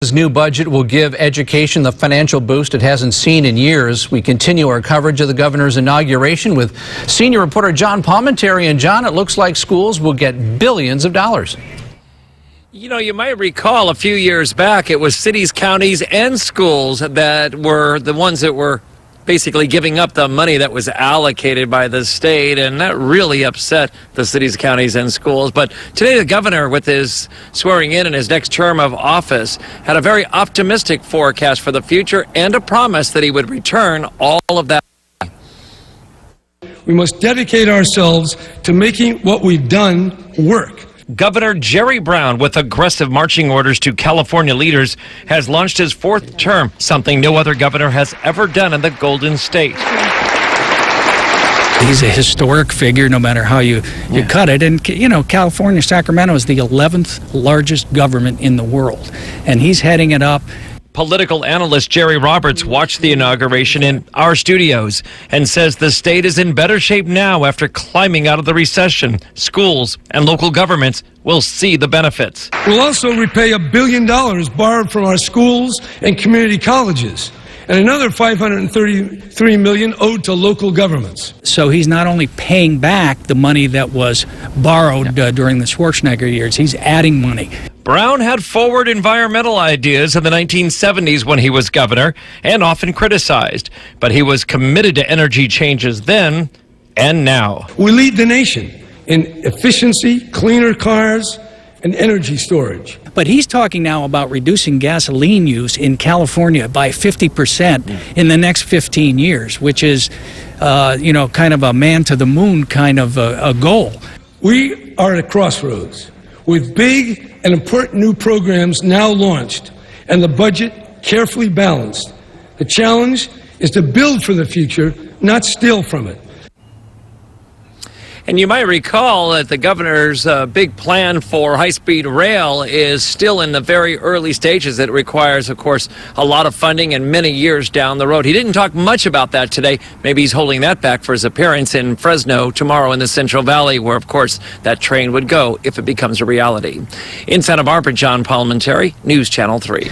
Texas's new budget will give education the financial boost it hasn't seen in years. We continue our coverage of the governor's inauguration with senior reporter John Palmentary. And John, it looks like schools will get billions of dollars. You know, you might recall a few years back, it was cities, counties, and schools that were the ones that were basically giving up the money that was allocated by the state, and that really upset the cities, counties, and schools. But today, the governor, with his swearing in his next term of office, had a very optimistic forecast for the future and a promise that he would return all of that. We must dedicate ourselves to making what we've done work. Governor Jerry Brown, with aggressive marching orders to California leaders, has launched his fourth term, something no other governor has ever done in the Golden State. He's a historic figure, no matter how you cut it. And, you know, California, Sacramento is the 11th largest government in the world, and he's heading it up. Political analyst Jerry Roberts watched the inauguration in our studios and says the state is in better shape now after climbing out of the recession. Schools and local governments will see the benefits. We'll also repay $1 billion borrowed from our schools and community colleges, and another $533 million owed to local governments. So he's not only paying back the money that was borrowed during the Schwarzenegger years, he's adding money. Brown had forward environmental ideas in the 1970s when he was governor and often criticized, but he was committed to energy changes then and now. We lead the nation in efficiency, cleaner cars, and energy storage. But he's talking now about reducing gasoline use in California by 50% in the next 15 years, which is, you know, kind of a man to the moon kind of a goal. We are at a crossroads with big and important new programs now launched and the budget carefully balanced. The challenge is to build for the future, not steal from it. And you might recall that the governor's big plan for high-speed rail is still in the very early stages. It requires, of course, a lot of funding and many years down the road. He didn't talk much about that today. Maybe he's holding that back for his appearance in Fresno tomorrow in the Central Valley, where, of course, that train would go if it becomes a reality. In Santa Barbara, John Palmentary, News Channel 3.